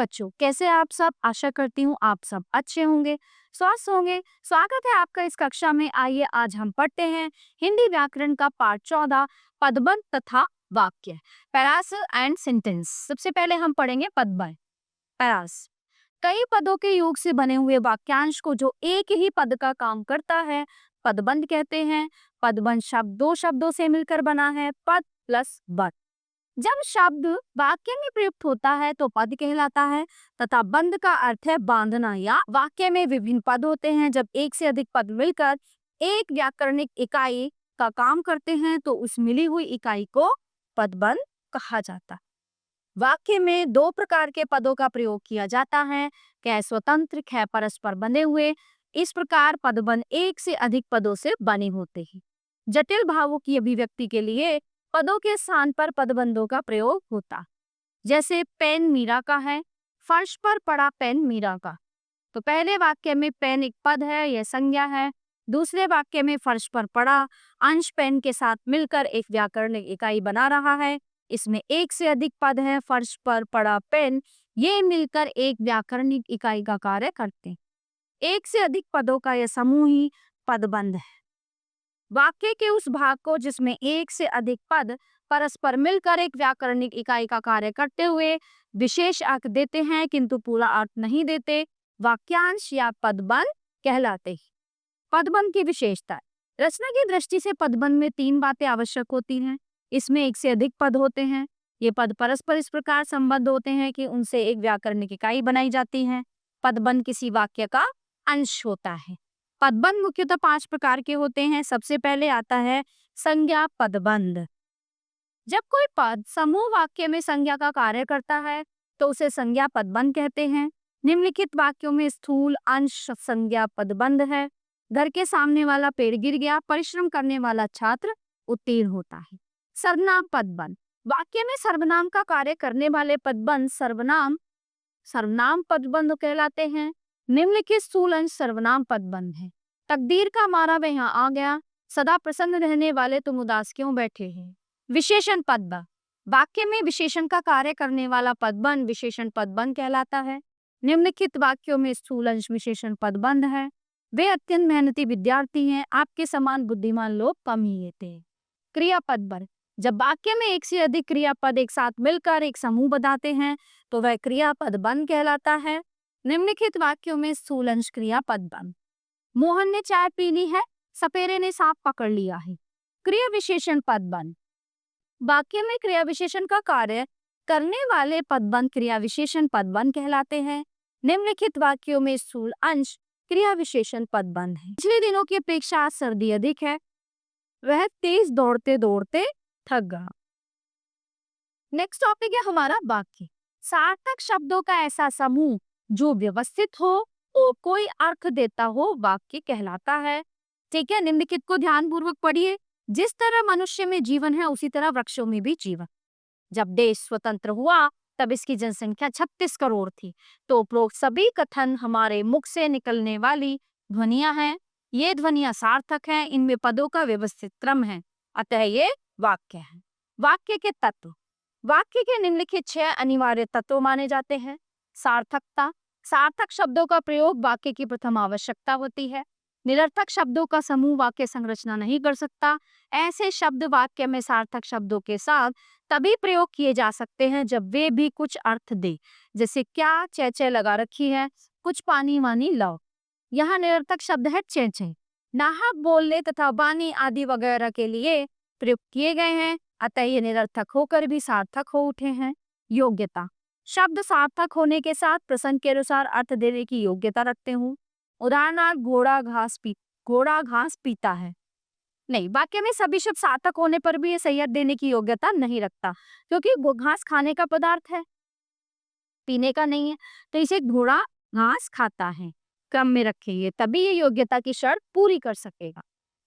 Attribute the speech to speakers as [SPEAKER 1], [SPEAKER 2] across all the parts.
[SPEAKER 1] बच्चों, कैसे आप सब? आशा करती हूँ आप सब अच्छे होंगे, स्वस्थ होंगे। स्वागत है आपका इस कक्षा में। आइए आज हम पढ़ते हैं हिंदी व्याकरण का पाठ 14, पदबंध तथा वाक्य, पैरास एंड सेंटेंस। सबसे पहले हम पढ़ेंगे पदबंध। पैरास कई पदों के योग से बने हुए वाक्यांश को जो एक ही पद का काम करता है पदबंध कहते हैं। पदबंध शब्द दो शब्दों से मिलकर बना है, पद प्लस बंध। जब शब्द वाक्य में प्रयुक्त होता है तो पद कहलाता है तथा बंध का अर्थ है बांधना। या वाक्य में विभिन्न पद होते हैं, जब एक से अधिक पद मिलकर एक व्याकरणिक इकाई का काम करते हैं तो उस मिली हुई इकाई को पदबंध कहा जाता है। वाक्य में दो प्रकार के पदों का प्रयोग किया जाता है, कै स्वतंत्र, कै परस्पर बंधे हुए। इस प्रकार पदबंध एक से अधिक पदों से बने होते हैं। जटिल भावों की अभिव्यक्ति के लिए पदों के स्थान पर पदबंधों का प्रयोग होता, जैसे पेन मीरा का है, फर्श पर पड़ा पेन मीरा का। तो पहले वाक्य में पेन एक पद है, यह संज्ञा है। दूसरे वाक्य में फर्श पर पड़ा अंश पेन के साथ मिलकर एक व्याकरणिक इकाई बना रहा है। इसमें एक से अधिक पद है, फर्श पर पड़ा पेन, ये मिलकर एक व्याकरणिक इकाई का कार्य करते हैं। एक से अधिक पदों का यह समूह ही पदबंध है। वाक्य के उस भाग को जिसमें एक से अधिक पद परस्पर मिलकर एक व्याकरणिक इकाई का कार्य करते हुए विशेष अर्थ देते हैं किंतु पूरा अर्थ नहीं देते, वाक्यांश या पदबंध कहलाते हैं। पदबंध की विशेषता, रचना की दृष्टि से पदबंध में तीन बातें आवश्यक होती हैं। इसमें एक से अधिक पद होते हैं। ये पद परस्पर इस प्रकार संबद्ध होते हैं कि उनसे एक व्याकरणिक इकाई बनाई जाती है। पदबंध किसी वाक्य का अंश होता है। पदबंध मुख्यतः 5 प्रकार के होते हैं। सबसे पहले आता है संज्ञा पदबंध। जब कोई पद समूह वाक्य में संज्ञा का कार्य करता है तो उसे संज्ञा पदबंध कहते हैं। निम्नलिखित वाक्यों में स्थूल अंश संज्ञा पदबंध है। घर के सामने वाला पेड़ गिर गया, परिश्रम करने वाला छात्र उत्तीर्ण होता है। सर्वनाम पदबंध, वाक्य में सर्वनाम का कार्य करने वाले पदबंध सर्वनाम पदबंध कहलाते हैं। निम्नलिखित स्थूल अंश सर्वनाम पदबंध है। तकदीर का मारा वह यहाँ आ गया, सदा प्रसन्न रहने वाले तुम उदास क्यों बैठे हैं। विशेषण पदबंध, वाक्य में विशेषण का कार्य करने वाला पदबंध विशेषण पदबंध कहलाता है। निम्नलिखित वाक्यों में स्थूल अंश विशेषण पदबंध है। वे अत्यंत मेहनती विद्यार्थी हैं, आपके समान बुद्धिमान लोग कम ही लेते हैं। क्रिया पदबंध, जब वाक्य में एक से अधिक क्रियापद एक साथ मिलकर एक समूह बनाते हैं तो वह क्रिया पदबंध कहलाता है। निम्नलिखित वाक्यों में स्थूल अंश क्रिया पदबंध, मोहन ने चाय पी ली है, सपेरे ने सांप पकड़ लिया है। क्रिया विशेषण पदबंध, वाक्य में क्रिया विशेषण का कार्य करने वाले पदबंध क्रिया विशेषण पदबंध कहलाते हैं। निम्नलिखित वाक्यों में स्थूल अंश क्रिया विशेषण पदबंध है। पिछले दिनों की अपेक्षा आज सर्दी अधिक है, वह तेज दौड़ते दौड़ते थक गया। नेक्स्ट टॉपिक है हमारा वाक्य। सार्थक शब्दों का ऐसा समूह जो व्यवस्थित हो और कोई अर्थ देता हो वाक्य कहलाता है। ठीक है, निम्नलिखित को ध्यान पूर्वक पढ़िए। जिस तरह मनुष्य में जीवन है उसी तरह वृक्षों में भी जीवन। जब देश स्वतंत्र हुआ तब इसकी जनसंख्या 36 करोड़ थी। तो उपरोक्त सभी कथन हमारे मुख से निकलने वाली ध्वनियां हैं। ये ध्वनियां सार्थक हैं, इनमें पदों का व्यवस्थित क्रम है, अतः ये वाक्य है। वाक्य के तत्व, वाक्य के निम्नलिखित 6 अनिवार्य तत्व माने जाते हैं। सार्थकता, सार्थक शब्दों का प्रयोग वाक्य की प्रथम आवश्यकता होती है। निरर्थक शब्दों का समूह वाक्य संरचना नहीं कर सकता। ऐसे शब्द वाक्य में सार्थक शब्दों के साथ तभी प्रयोग किए जा सकते हैं जब वे भी कुछ अर्थ दे, जैसे क्या चै लगा रखी है, कुछ पानी वानी लाओ। यहाँ निरर्थक शब्द है चै, नाहक बोलने तथा वाणी आदि वगैरह के लिए प्रयुक्त किए गए हैं, अतः ये निरर्थक होकर भी सार्थक हो उठे हैं। योग्यता, शब्द सार्थक होने के साथ प्रसंग के अनुसार अर्थ देने की योग्यता रखते हूँ। उदाहरणार्थ घोड़ा घास पीता है। नहीं, वाक्य में सभी शब्द सार्थक होने पर भी ये सही अर्थ देने की योग्यता नहीं रखता, क्योंकि घास खाने का पदार्थ है, पीने का नहीं है। तो इसे घोड़ा घास खाता है क्रम में रखेंगे, तभी ये योग्यता की शर्त पूरी कर सकेगा।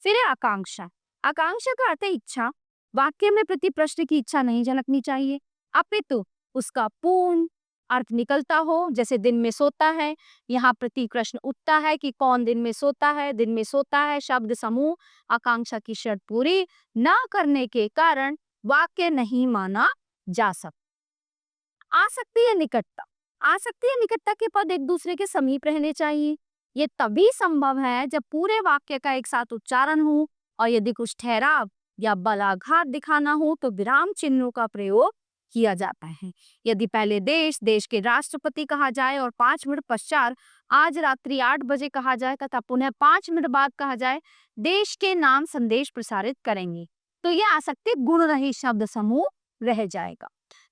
[SPEAKER 1] फिर है आकांक्षा। आकांक्षा का अर्थ है इच्छा। वाक्य में प्रति प्रश्न की इच्छा नहीं झलकनी चाहिए, अपितु उसका पूर्ण अर्थ निकलता हो। जैसे दिन में सोता है, यहाँ प्रति प्रश्न उठता है कि कौन दिन में सोता है। दिन में सोता है शब्द समूह आकांक्षा की शर्त पूरी न करने के कारण वाक्य नहीं माना जा सकता। आसक्ति या निकटता, आसक्ति या निकटता के पद एक दूसरे के समीप रहने चाहिए। ये तभी संभव है जब पूरे वाक्य का एक साथ उच्चारण हो, और यदि कुछ ठहराव या बलाघात दिखाना हो तो विराम चिन्हों का प्रयोग किया जाता है। यदि पहले देश के राष्ट्रपति कहा जाए और 5 मिनट पश्चात आज रात्रि 8 बजे कहा जाए तथा पुनः 5 मिनट बाद कहा जाए देश के नाम संदेश प्रसारित करेंगे, तो यह आसक्ति गुण रहित शब्द समूह रह जाएगा।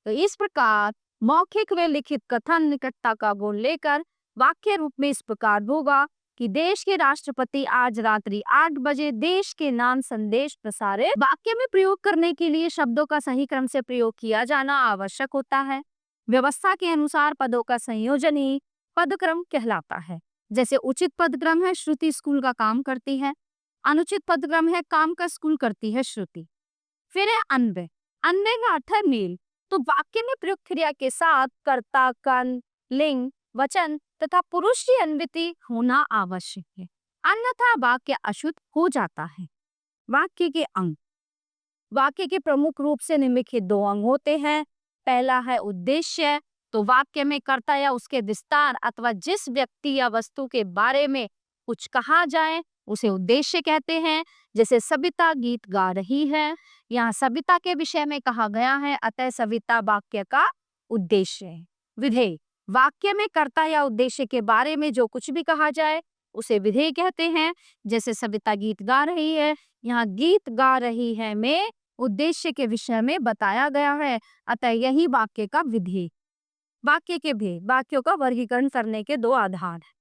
[SPEAKER 1] तो इस प्रकार मौखिक व लिखित कथन निकटता का गुण लेकर वाक्य रूप में इस प्रकार होगा कि देश के राष्ट्रपति आज रात्रि 8 बजे देश के नाम संदेश प्रसारित। वाक्य में प्रयोग करने के लिए शब्दों का सही क्रम से प्रयोग किया जाना आवश्यक होता है। व्यवस्था के अनुसार पदों का संयोजन ही पदक्रम कहलाता है। जैसे उचित पदक्रम है श्रुति स्कूल का काम करती है, अनुचित पदक्रम है काम का स्कूल करती है श्रुति। फिर है अन्वय। अन्वय का अर्थ है मेल। तो वाक्य में प्रयुक्त क्रिया के साथ कर्ता, कर्ण, लिंग, वचन तथा पुरुष की अन्विति होना आवश्यक है, अन्यथा वाक्य अशुद्ध हो जाता है। वाक्य के अंग। वाक्य के प्रमुख रूप से निम्नलिखित 2 अंग होते हैं। पहला है उद्देश्य। तो वाक्य में कर्ता या उसके विस्तार अथवा जिस व्यक्ति या वस्तु के बारे में कुछ कहा जाए उसे उद्देश्य कहते हैं। जैसे सविता गीत गा रही है, यहाँ सविता के विषय में कहा गया है, अतः सविता वाक्य का उद्देश्य है। विधेय। वाक्य में कर्ता या उद्देश्य के बारे में जो कुछ भी कहा जाए उसे विधेय कहते हैं। जैसे सविता गीत गा रही है, यहाँ गीत गा रही है में उद्देश्य के विषय में बताया गया है, अतः यही वाक्य का विधेय। वाक्य के भेद। वाक्यों का वर्गीकरण करने के 2 आधार हैं।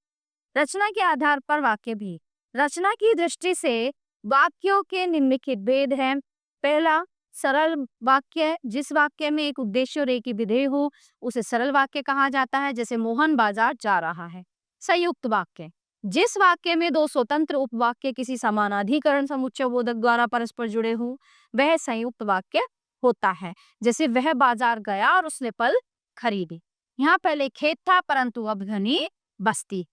[SPEAKER 1] रचना के आधार पर वाक्य भेद। रचना की दृष्टि से वाक्यों के निम्नलिखित भेद हैं। पहला, सरल वाक्य। जिस वाक्य में एक उद्देश्य और एक ही विधेय हो उसे सरल वाक्य कहा जाता है। जैसे मोहन बाजार जा रहा है। संयुक्त वाक्य। जिस वाक्य में 2 स्वतंत्र उपवाक्य किसी समानाधिकरण समुच्चय बोधक द्वारा परस्पर जुड़े हों वह संयुक्त वाक्य होता है। जैसे वह बाजार गया और उसने फल खरीदे। यहाँ पहले खेत था परंतु अब घनी बस्ती।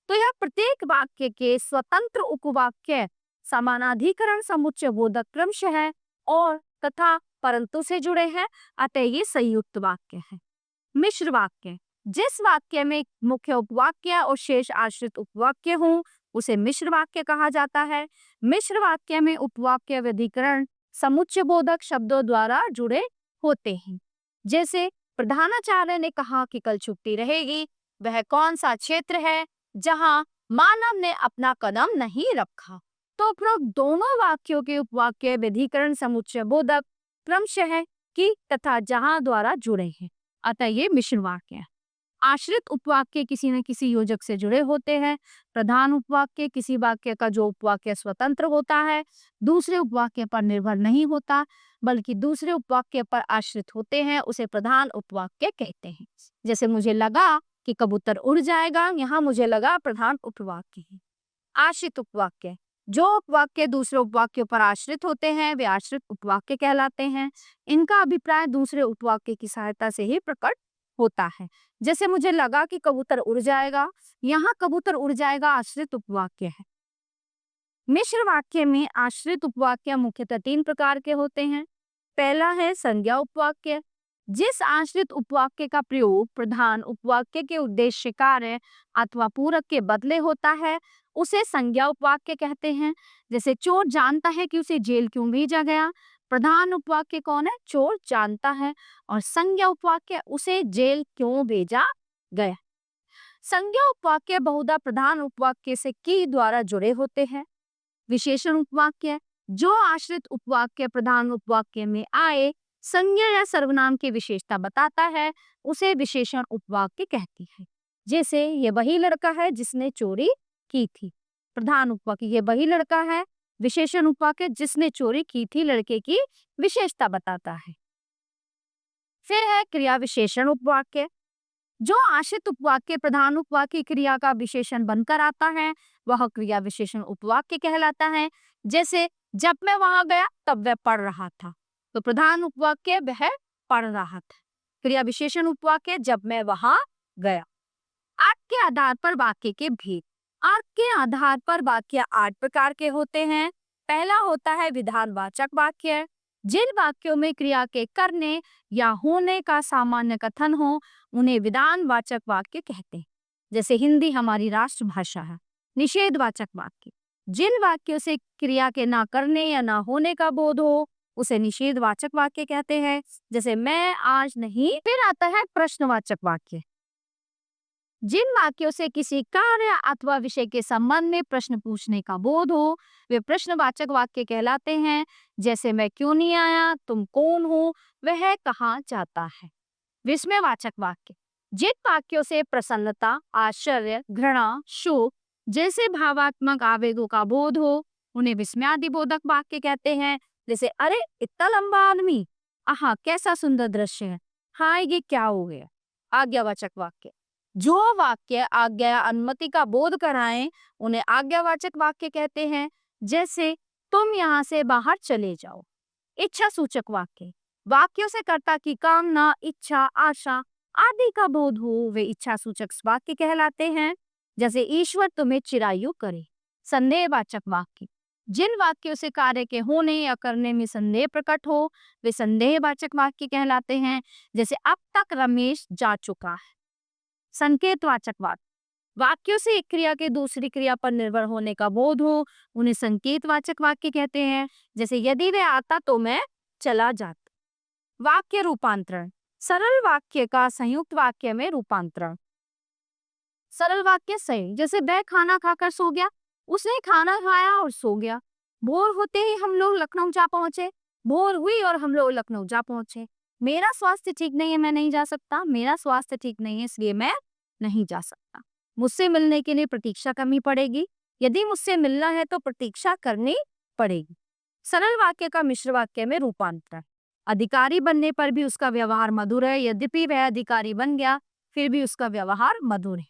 [SPEAKER 1] तो यह प्रत्येक वाक्य के स्वतंत्र उपवाक्य समानाधिकरण समुच्चय बोधक क्रमशः है और तथा परंतु से जुड़े हैं, अतः ये संयुक्त वाक्य है। मिश्र वाक्य। जिस वाक्य में मुख्य उपवाक्य और शेष आश्रित उपवाक्य हों उसे मिश्र वाक्य कहा जाता है। मिश्र वाक्य में उपवाक्य व्यधिकरण समुच्चय बोधक शब्दों द्वारा जुड़े होते हैं। जैसे प्रधानाचार्य ने कहा कि कल छुट्टी रहेगी, वह कौन सा क्षेत्र है जहां मानव ने अपना कदम नहीं रखा। तो उपरोक्त दोनों वाक्यों के उपवाक्य व्यधिकरण समुच्चय बोधक क्रमशः की तथा जहां द्वारा जुड़े हैं, अतः ये मिश्र वाक्य है। आश्रित उपवाक्य किसी न किसी योजक से जुड़े होते हैं। प्रधान उपवाक्य किसी वाक्य का जो उपवाक्य स्वतंत्र होता है, दूसरे उपवाक्य पर निर्भर नहीं होता बल्कि दूसरे उपवाक्य पर आश्रित होते हैं, उसे प्रधान उपवाक्य कहते हैं। जैसे मुझे लगा कि कबूतर उड़ जाएगा, यहाँ मुझे लगा प्रधान उपवाक्य है। आश्रित उपवाक्य। जो उपवाक्य दूसरे उपवाक्यों पर आश्रित होते हैं वे आश्रित उपवाक्य कहलाते हैं। इनका अभिप्राय दूसरे उपवाक्य की सहायता से ही प्रकट होता है। जैसे मुझे लगा कि कबूतर उड़ जाएगा, यहाँ कबूतर उड़ जाएगा आश्रित उपवाक्य है। मिश्र वाक्य में आश्रित उपवाक्य मुख्यतः 3 प्रकार के होते हैं। पहला है संज्ञा उपवाक्य। जिस आश्रित उपवाक्य का प्रयोग प्रधान उपवाक्य के उद्देश्य कार्य अथवा पूरक के बदले होता है उसे संज्ञा उपवाक्य कहते हैं। जैसे चोर जानता है कि उसे जेल क्यों भेजा गया। प्रधान उपवाक्य कौन है? चोर जानता है। और संज्ञा उपवाक्य उसे जेल क्यों भेजा गया। संज्ञा उपवाक्य बहुधा प्रधान उपवाक्य से की द्वारा जुड़े होते हैं। विशेषण उपवाक्य। जो आश्रित उपवाक्य प्रधान उपवाक्य में आए संज्ञा या सर्वनाम की विशेषता बताता है उसे विशेषण उपवाक्य कहती है। जैसे ये वही लड़का है जिसने चोरी की थी। प्रधान उपवाक्य ये वही लड़का है। विशेषण उपवाक्य जिसने चोरी की थी लड़के की विशेषता बताता है। फिर है क्रिया विशेषण उपवाक्य। जो आश्रित उपवाक्य प्रधान उपवाक्य क्रिया का विशेषण बनकर आता है वह क्रिया विशेषण उपवाक्य कहलाता है। जैसे जब मैं वहां गया तब वह पढ़ रहा था, तो प्रधान उपवाक्य वह पढ़ रहा था। क्रिया विशेषण उपवाक्य जब मैं वहां गया। अर्थ के आधार पर वाक्य के भेद। अर्थ के आधार पर वाक्य 8 प्रकार के होते हैं। पहला होता है विधानवाचक वाक्य। जिन वाक्यों में क्रिया के करने या होने का सामान्य कथन हो उन्हें विधानवाचक वाक्य कहते हैं। जैसे हिंदी हमारी राष्ट्रभाषा है। निषेधवाचक वाक्य, जिन वाक्यों से क्रिया के ना करने या ना होने का बोध हो उसे निषेधवाचक वाक्य कहते हैं। जैसे मैं आज नहीं। फिर आता है प्रश्नवाचक वाक्य, जिन वाक्यों से किसी कार्य अथवा विषय के संबंध में प्रश्न पूछने का बोध हो वे प्रश्नवाचक वाक्य कहलाते हैं। जैसे मैं क्यों नहीं आया, तुम कौन हो, वह कहाँ जाता है। विस्मयवाचक वाक्य, जिन वाक्यों से प्रसन्नता, आश्चर्य, घृणा, शोक जैसे भावात्मक आवेगों का बोध हो उन्हें विस्मयादिबोधक वाक्य कहते हैं। जैसे अरे इतना लंबा आदमी, आहा कैसा सुंदर दृश्य है, हाँ ये क्या हो गया। आज्ञावाचक वाक्य, जो वाक्य आज्ञा या अनुमति का बोध कराएं उन्हें आज्ञावाचक वाक्य कहते हैं। जैसे तुम यहाँ से बाहर चले जाओ। इच्छा सूचक वाक्य, वाक्यों से कर्ता की कामना, इच्छा, आशा आदि का बोध हो वे इच्छा सूचक वाक्य कहलाते हैं। जैसे ईश्वर तुम्हें चिरायु करे। संदेहवाचक वाक्य, जिन वाक्यों से कार्य के होने या करने में संदेह प्रकट हो वे संदेहवाचक वाक्य कहलाते हैं। जैसे अब तक रमेश जा चुका है। संकेतवाचक वाक्य, वाक्यों से एक क्रिया के दूसरी क्रिया पर निर्भर होने का बोध हो उन्हें संकेतवाचक वाक्य कहते हैं। जैसे यदि वह आता तो मैं चला जाता। वाक्य रूपांतरण, सरल वाक्य का संयुक्त वाक्य में रूपांतरण। सरल वाक्य सही, जैसे वह खाना खाकर सो गया, उसने खाना खाया और सो गया। भोर होते ही हम लोग लखनऊ जा पहुंचे, भोर हुई और हम लोग लखनऊ जा पहुंचे। मेरा स्वास्थ्य ठीक नहीं है, मैं नहीं जा सकता। मेरा स्वास्थ्य ठीक नहीं है इसलिए मैं नहीं जा सकता। मुझसे मिलने के लिए प्रतीक्षा करनी पड़ेगी। यदि मुझसे मिलना है तो प्रतीक्षा करनी पड़ेगी। सरल वाक्य का मिश्र वाक्य में रूपांतरण, अधिकारी बनने पर भी उसका व्यवहार मधुर है, यद्यपि वह अधिकारी बन गया फिर भी उसका व्यवहार मधुर है।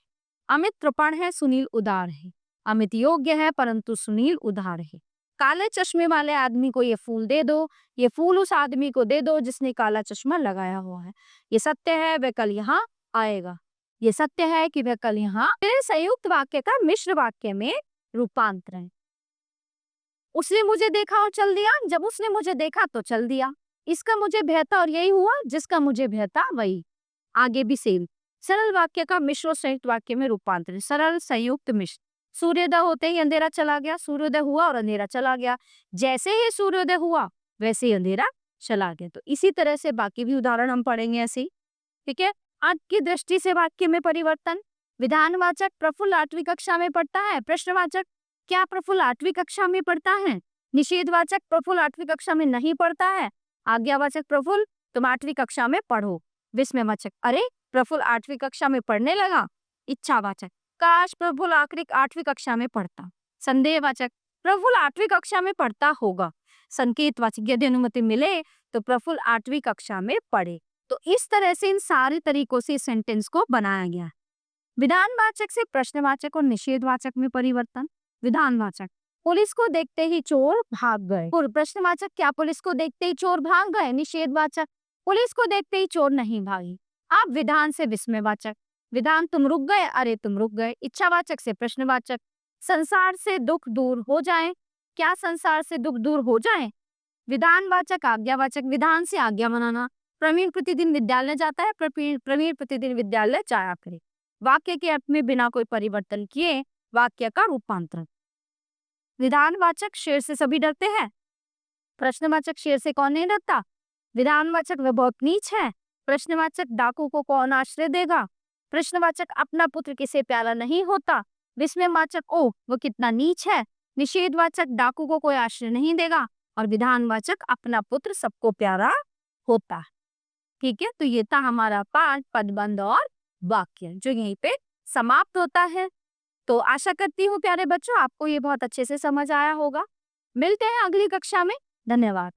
[SPEAKER 1] अमित कृपण है, सुनील उदार है। अमित योग्य है परंतु सुनील उदार है। काले चश्मे वाले आदमी को ये फूल दे दो, ये फूल उस आदमी को दे दो जिसने काला चश्मा लगाया हुआ है। ये सत्य है वह कल यहाँ आएगा। ये सत्य है कि वह कल यहाँ। संयुक्त वाक्य का मिश्र वाक्य में रूपांतरण, उसने मुझे देखा और चल दिया, जब उसने मुझे देखा तो चल दिया। इसका मुझे भय था और यही हुआ, जिसका मुझे भय था वही आगे भी सेम। सरल वाक्य का मिश्र और संयुक्त वाक्य में रूपांतरण, सरल संयुक्त मिश्र। सूर्योदय होते ही अंधेरा चला गया, सूर्योदय हुआ और अंधेरा चला गया। जैसे ही सूर्योदय हुआ वैसे ही अंधेरा चला गया। तो इसी तरह से बाकी भी उदाहरण हम पढ़ेंगे ऐसे ही। ठीक है। आज की दृष्टि से वाक्य में परिवर्तन, विधानवाचक प्रफुल्ल 8वीं कक्षा में पढ़ता है। प्रश्नवाचक, क्या प्रफुल्ल 8वीं कक्षा में पढ़ता है? निषेधवाचक, प्रफुल्ल 8वीं कक्षा में नहीं पढ़ता है। आज्ञावाचक, प्रफुल्ल तुम 8वीं कक्षा में पढ़ो। विस्मयवाचक, अरे प्रफुल्ल 8वीं कक्षा में पढ़ने लगा। इच्छावाचक, काश प्रफुल्ल आखिरी 8वीं कक्षा में पढ़ता। संदेहवाचक, प्रफुल्ल 8वीं कक्षा में पढ़ता होगा। संकेतवाचक, यदि अनुमति मिले तो प्रफुल्ल 8वीं कक्षा में पढ़े। तो इस तरह से इन सारे तरीकों से सेंटेंस को बनाया गया। विधानवाचक से प्रश्नवाचक और निषेधवाचक में परिवर्तन। विधानवाचक, पुलिस को देखते ही चोर भाग गए। प्रश्नवाचक, क्या पुलिस को देखते ही चोर भाग गए? निषेधवाचक, पुलिस को देखते ही चोर नहीं भागी। अब विधान से विस्मयवाचक, विधान तुम रुक गए, अरे तुम रुक गए। इच्छावाचक से प्रश्नवाचक, संसार से दुख दूर हो जाए, क्या संसार से दुख दूर हो जाए? विधानवाचक आज्ञावाचक, विधान से आज्ञा बनाना। प्रवीण प्रतिदिन विद्यालय जाता है, प्रवीण प्रतिदिन विद्यालय जाया करे। वाक्य के अर्थ में बिना कोई परिवर्तन किए वाक्य का रूपांतरण। विधानवाचक, शेर से सभी डरते हैं। प्रश्नवाचक, शेर से कौन नहीं डरता? विधानवाचक, वह बहुत नीच है। प्रश्नवाचक, डाकू को कौन आश्रय देगा? प्रश्नवाचक, अपना पुत्र किसे प्यारा नहीं होता। विस्मयवाचक, ओह वो कितना नीच है। निषेधवाचक, डाकू को कोई आश्रय नहीं देगा। और विधानवाचक, अपना पुत्र सबको प्यारा होता है। ठीक है, तो ये था हमारा पाठ पदबंध और वाक्य जो यहीं पे समाप्त होता है। तो आशा करती हूँ प्यारे बच्चों आपको ये बहुत अच्छे से समझ आया होगा। मिलते हैं अगली कक्षा में। धन्यवाद।